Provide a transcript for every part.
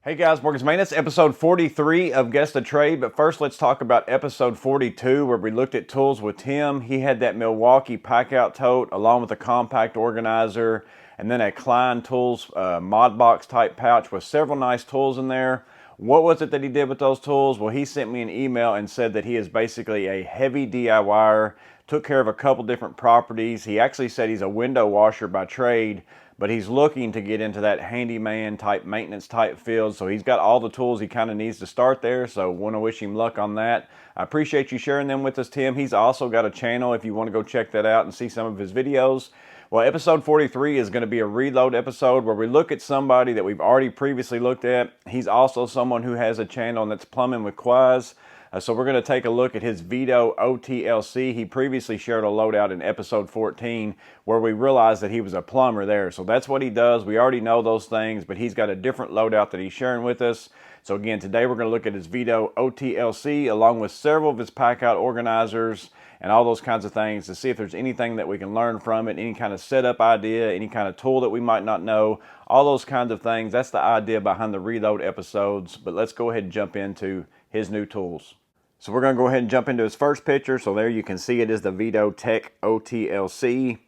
Hey guys, Morgan's Maintenance, episode 43 of Guess the Trade. But first, let's talk about episode 42, where we looked at tools with Tim. He had that Milwaukee pack-out tote, along with a compact organizer, and then a Klein Tools mod box type pouch with several nice tools in there. What was it that he did with those tools? Well, he sent me an email and said that he is basically a heavy DIYer, took care of a couple different properties. He actually said he's a window washer by trade, but he's looking to get into that handyman type maintenance type field. So he's got all the tools he kind of needs to start there. So want to wish him luck on that. I appreciate you sharing them with us, Tim. He's also got a channel if you want to go check that out and see some of his videos. Well, episode 43 is going to be a reload episode where we look at somebody that we've already previously looked at. He's also someone who has a channel that's Plumbing with Quaz. So we're going to take a look at his Vito OTLC. He previously shared a loadout in episode 14 where we realized that he was a plumber there. So that's what he does. We already know those things, but he's got a different loadout that he's sharing with us. So again, today we're going to look at his Vito OTLC along with several of his pack-out organizers and all those kinds of things to see if there's anything that we can learn from it, any kind of setup idea, any kind of tool that we might not know, all those kinds of things. That's the idea behind the reload episodes. But let's go ahead and jump into his new tools. So we're going to go ahead and jump into his first picture. So there you can see it is the Vito Tech OTLC.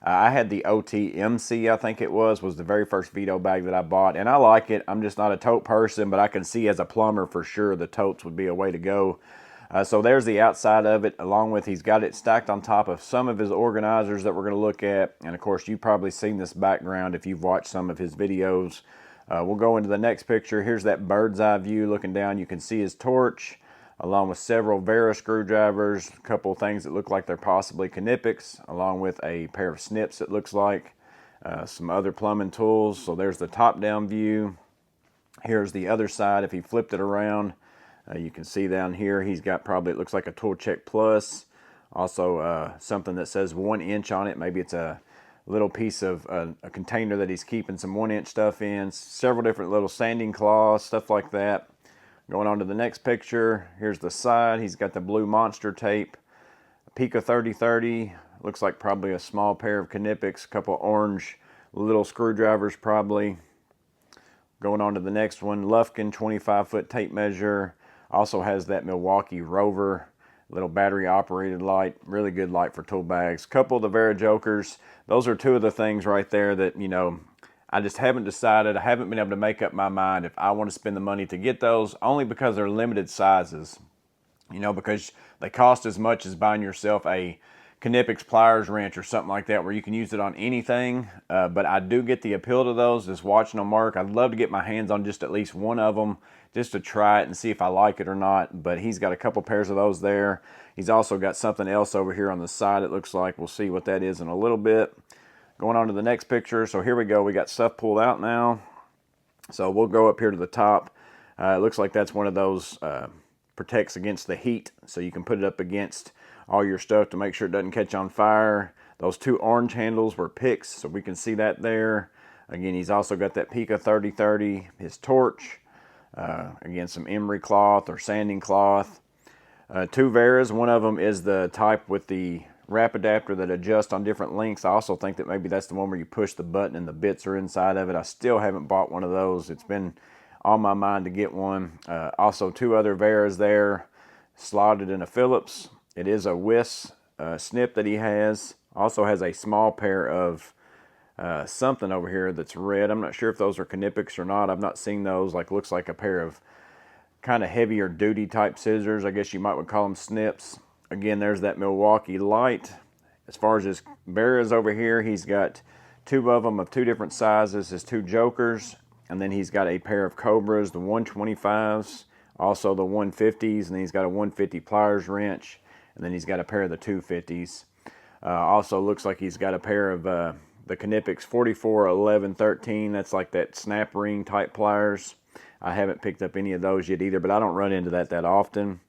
I had the OTMC, I think it was the very first Vito bag that I bought. And I like it. I'm just not a tote person, but I can see as a plumber for sure the totes would be a way to go. So there's the outside of it, along with he's got it stacked on top of some of his organizers that we're going to look at. And of course, you've probably seen this background if you've watched some of his videos. We'll go into the next picture. Here's that bird's eye view looking down. You can see his torch, along with several Vera screwdrivers, a couple of things that look like they're possibly Knipex, along with a pair of snips it looks like, some other plumbing tools. So there's the top-down view. Here's the other side. If he flipped it around, you can see down here he's got probably, it looks like a Tool Check Plus. Also something that says 1 inch on it. Maybe it's a little piece of a container that he's keeping some 1-inch stuff in. Several different little sanding claws, stuff like that. Going on to the next picture, here's the side. He's got the blue monster tape, Pico 3030, looks like probably a small pair of Knipex, a couple orange little screwdrivers probably. Going on to the next one, Lufkin 25-foot tape measure, also has that Milwaukee Rover, little battery operated light, really good light for tool bags. Couple of the Vera Jokers, those are two of the things right there that, you know, I just haven't decided. I haven't been able to make up my mind if I want to spend the money to get those, only because they're limited sizes. You know, because they cost as much as buying yourself a Knipex pliers wrench or something like that where you can use it on anything. But I do get the appeal to those, just watching them work. I'd love to get my hands on just at least one of them just to try it and see if I like it or not. But he's got a couple pairs of those there. He's also got something else over here on the side it looks like. We'll see what that is in a little bit. Going on to the next picture. So here we go. We got stuff pulled out now. So we'll go up here to the top. It looks like that's one of those protects against the heat. So you can put it up against all your stuff to make sure it doesn't catch on fire. Those two orange handles were picks, so we can see that there. Again, he's also got that Pico 3030, his torch. Again, some emery cloth or sanding cloth. Two Veras. One of them is the type with the wrap adapter that adjusts on different lengths. I also think that maybe that's the one where you push the button and the bits are inside of it. I still haven't bought one of those. It's been on my mind to get one. Also two other Veras there, slotted in a Phillips. It is a Wiss snip that he has. Also has a small pair of something over here that's red. I'm not sure if those are Knipex or not. I've not seen those. Like, looks like a pair of kind of heavier duty type scissors. I guess you might would call them snips. Again, there's that Milwaukee light. As far as his Veras over here, he's got two of them of two different sizes, his two Jokers, and then he's got a pair of Cobras, the 125s, also the 150s, and then he's got a 150 pliers wrench, and then he's got a pair of the 250s. Also looks like he's got a pair of the Knipex 44, 11, 13. That's like that snap ring type pliers. I haven't picked up any of those yet either, but I don't run into that often.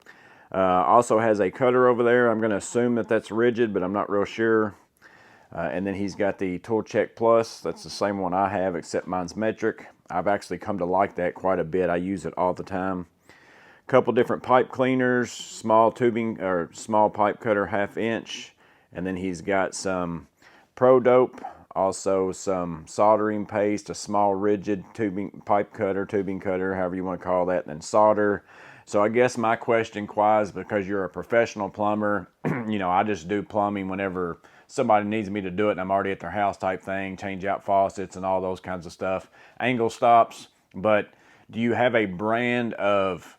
Also has a cutter over there. I'm going to assume that that's rigid, but I'm not real sure. And then he's got the Tool Check Plus. That's the same one I have, except mine's metric. I've actually come to like that quite a bit. I use it all the time. Couple different pipe cleaners, small tubing or small pipe cutter 1/2 inch. And then he's got some Pro Dope, also some soldering paste, a small rigid pipe cutter, tubing cutter, however you want to call that, and then solder. So I guess my question, Quaz, because you're a professional plumber, you know, I just do plumbing whenever somebody needs me to do it and I'm already at their house type thing, change out faucets and all those kinds of stuff, angle stops. But do you have a brand of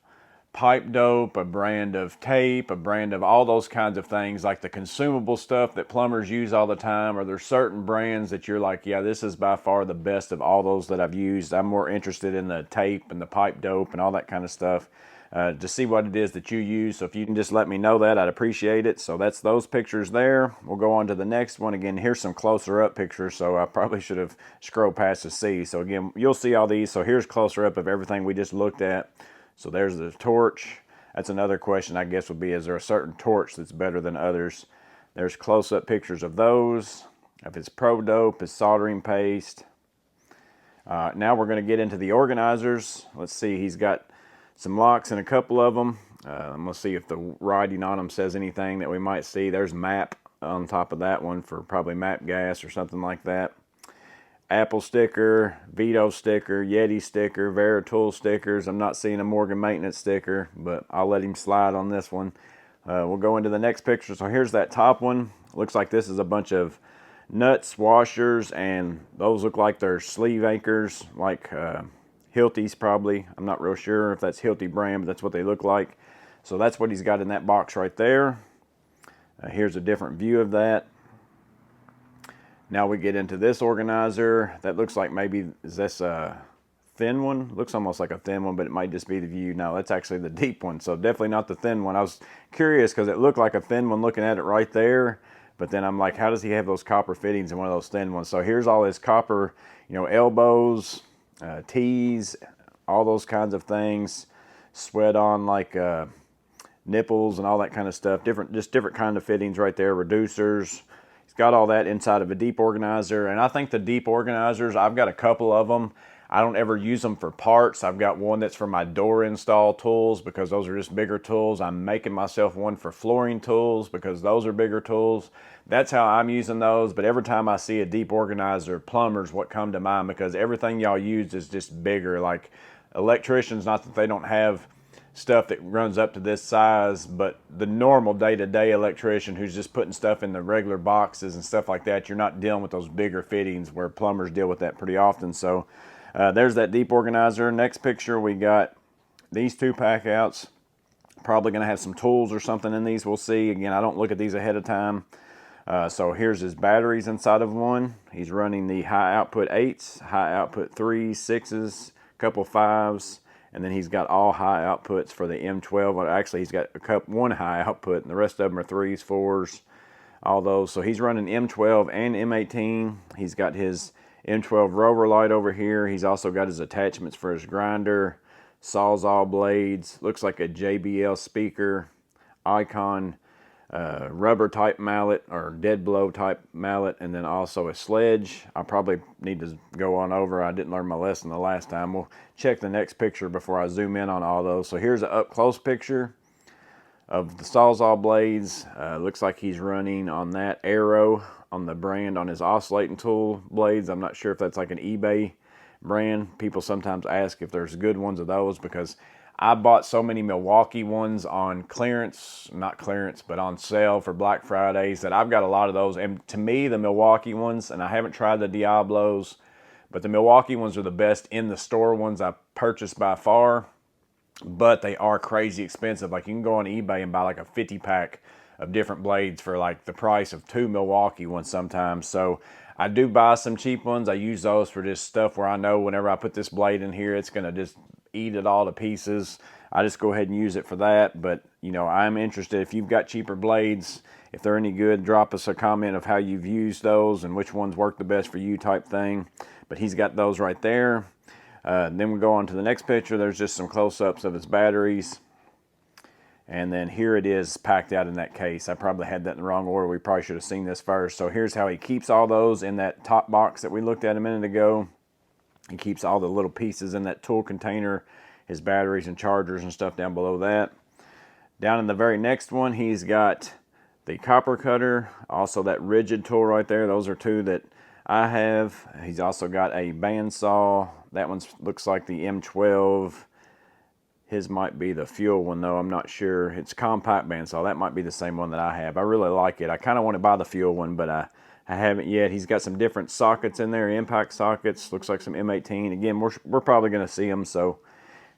pipe dope, a brand of tape, a brand of all those kinds of things, like the consumable stuff that plumbers use all the time? Are there certain brands that you're like, yeah, this is by far the best of all those that I've used? I'm more interested in the tape and the pipe dope and all that kind of stuff to see what it is that you use. So if you can just let me know that, I'd appreciate it. So that's those pictures there. We'll go on to the next one. Again, here's some closer up pictures, so I probably should have scrolled past the C. So again, you'll see all these. So here's closer up of everything we just looked at. So there's the torch. That's another question, I guess, would be, is there a certain torch that's better than others? There's close-up pictures of those, of his Pro Dope, his soldering paste. Now we're going to get into the organizers. Let's see, he's got some locks in a couple of them. I'm going to see if the writing on them says anything that we might see. There's MAP on top of that one for probably MAP gas or something like that. Apple sticker, Vito sticker, Yeti sticker, Veritool stickers. I'm not seeing a Morgan Maintenance sticker, but I'll let him slide on this one. We'll go into the next picture. So here's that top one. Looks like this is a bunch of nuts, washers, and those look like they're sleeve anchors, like Hilti's probably. I'm not real sure if that's Hilti brand, but that's what they look like. So that's what he's got in that box right there. Here's a different view of that. Now we get into this organizer. That looks like maybe, is this a thin one? Looks almost like a thin one, but it might just be the view. No, that's actually the deep one, so definitely not the thin one. I was curious because it looked like a thin one looking at it right there, but then I'm like, how does he have those copper fittings in one of those thin ones? So here's all his copper, you know, elbows, T's, all those kinds of things, sweat on like nipples and all that kind of stuff. Just different kind of fittings right there, reducers. Got all that inside of a deep organizer, and I think the deep organizers, I've got a couple of them. I don't ever use them for parts. I've got one that's for my door install tools because those are just bigger tools. I'm making myself one for flooring tools because those are bigger tools. That's how I'm using those, but every time I see a deep organizer, plumbers what come to mind because everything y'all use is just bigger. Like electricians, not that they don't have stuff that runs up to this size, but the normal day-to-day electrician who's just putting stuff in the regular boxes and stuff like that, you're not dealing with those bigger fittings where plumbers deal with that pretty often. So there's that deep organizer. Next picture, we got these two pack outs. Probably going to have some tools or something in these, we'll see. Again, I don't look at these ahead of time. So here's his batteries inside of one. He's running the high output 8s, high output 3s, 6s, a couple 5s, and then he's got all high outputs for the M12. Well, actually, he's got one high output, and the rest of them are 3s, 4s, all those. So he's running M12 and M18. He's got his M12 rover light over here. He's also got his attachments for his grinder, Sawzall blades, looks like a JBL speaker, Icon rubber type mallet or dead blow type mallet, and then also a sledge. I probably need to go on over. I didn't learn my lesson the last time. We'll check the next picture before I zoom in on all those. So here's an up close picture of the Sawzall blades. Looks like he's running on that Arrow on the brand on his oscillating tool blades. I'm not sure if that's like an eBay brand. People sometimes ask if there's good ones of those because I bought so many Milwaukee ones on clearance, not clearance, but on sale for Black Fridays that I've got a lot of those. And to me, the Milwaukee ones, and I haven't tried the Diablos, but the Milwaukee ones are the best in the store ones I purchased by far, but they are crazy expensive. Like you can go on eBay and buy like a 50 pack of different blades for like the price of 2 Milwaukee ones sometimes. So I do buy some cheap ones. I use those for just stuff where I know whenever I put this blade in here, it's going to just eat it all to pieces. I just go ahead and use it for that. But, you know, I'm interested. If you've got cheaper blades, if they're any good, drop us a comment of how you've used those and which ones work the best for you type thing. But he's got those right there. Then we go on to the next picture. There's just some close-ups of his batteries. And then here it is packed out in that case. I probably had that in the wrong order. We probably should have seen this first. So here's how he keeps all those in that top box that we looked at a minute ago. He keeps all the little pieces in that tool container, his batteries and chargers and stuff down below that. Down in the very next one, he's got the copper cutter, also that rigid tool right there. Those are two that I have. He's also got a bandsaw. That one looks like the M12. His might be the fuel one though, I'm not sure. It's compact bandsaw. That might be the same one that I have. I really like it. I kind of want to buy the fuel one, but I haven't yet. He's got some different sockets in there, impact sockets. Looks like some M18. Again, we're probably going to see them. So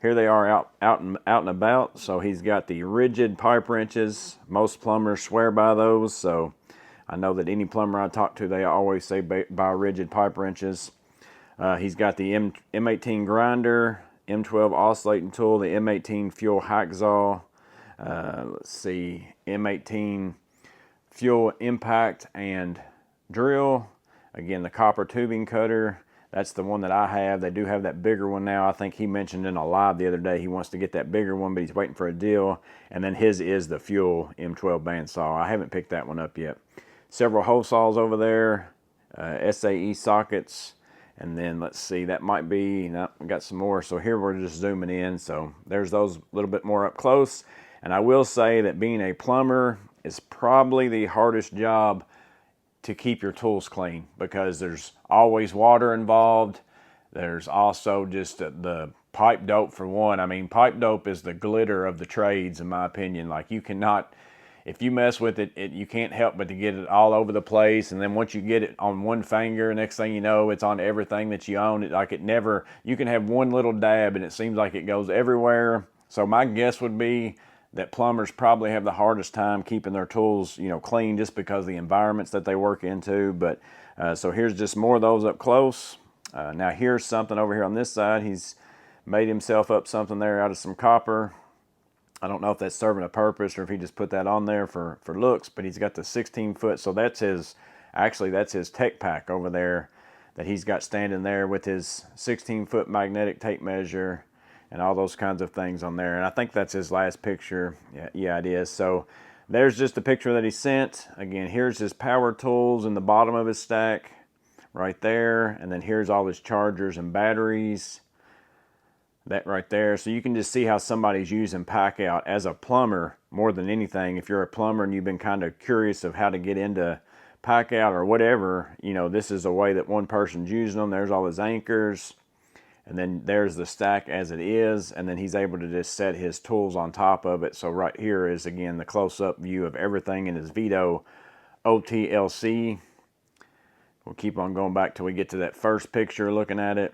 here they are out and about. So he's got the rigid pipe wrenches. Most plumbers swear by those. So I know that any plumber I talk to, they always say buy rigid pipe wrenches. He's got the M18 grinder, M12 oscillating tool, the M18 fuel hacksaw. Let's see, M18 fuel impact and drill. Again, the copper tubing cutter. That's the one that I have. They do have that bigger one now. I think he mentioned in a live the other day he wants to get that bigger one, but he's waiting for a deal. And then his is the fuel M12 bandsaw. I haven't picked that one up yet. Several hole saws over there, SAE sockets. And then let's see, that might be, no, we got some more. So here we're just zooming in. So there's those a little bit more up close. And I will say that being a plumber is probably the hardest job to keep your tools clean, because there's always water involved. There's also just the pipe dope for one. I mean, pipe dope is the glitter of the trades, in my opinion. Like, you cannot, if you mess with it, you can't help but to get it all over the place. And then once you get it on one finger, next thing you know, it's on everything that you own. It never, you can have one little dab and it seems like it goes everywhere. So my guess would be that plumbers probably have the hardest time keeping their tools, clean, just because of the environments that they work into. But so here's just more of those up close. Now here's something over here on this side. He's made himself up something there out of some copper. I don't know if that's serving a purpose or if he just put that on there for looks, but he's got the 16 foot. So that's his tech pack over there that he's got standing there with his 16 foot magnetic tape measure and all those kinds of things on there. And I think that's his last picture. Yeah, it is. So there's just a picture that he sent. Again, here's his power tools in the bottom of his stack right there. And then here's all his chargers and batteries. That right there. So you can just see how somebody's using pack out as a plumber more than anything. If you're a plumber and you've been kind of curious of how to get into pack out or whatever, this is a way that one person's using them. There's all his anchors. And then there's the stack as it is. And then he's able to just set his tools on top of it. So right here is, again, the close-up view of everything in his Vito OTLC. We'll keep on going back till we get to that first picture looking at it,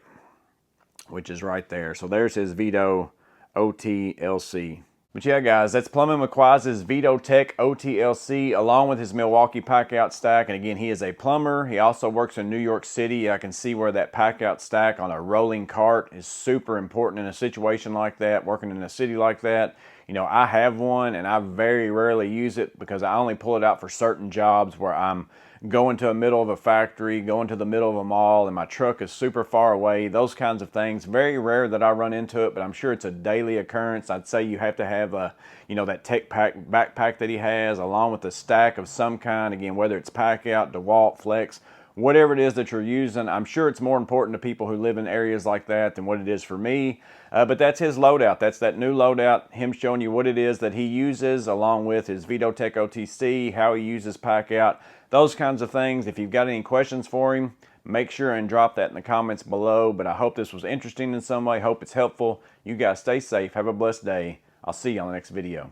which is right there. So there's his Vito OTLC. But yeah, guys, that's Plumbing McQuaiz's Vito Tech OTLC along with his Milwaukee pack-out stack. And again, he is a plumber. He also works in New York City. I can see where that pack-out stack on a rolling cart is super important in a situation like that, working in a city like that. I have one and I very rarely use it because I only pull it out for certain jobs where I'm going to the middle of a factory, going to the middle of a mall, and my truck is super far away, those kinds of things. Very rare that I run into it, but I'm sure it's a daily occurrence. I'd say you have to have that tech pack backpack that he has, along with a stack of some kind, again, whether it's pack out, DeWalt, Flex, whatever it is that you're using. I'm sure it's more important to people who live in areas like that than what it is for me. But that's his loadout. That's that new loadout, him showing you what it is that he uses, along with his Vito Tech OTC, how he uses pack out, those kinds of things. If you've got any questions for him, make sure and drop that in the comments below. But I hope this was interesting in some way. Hope it's helpful. You guys stay safe. Have a blessed day. I'll see you on the next video.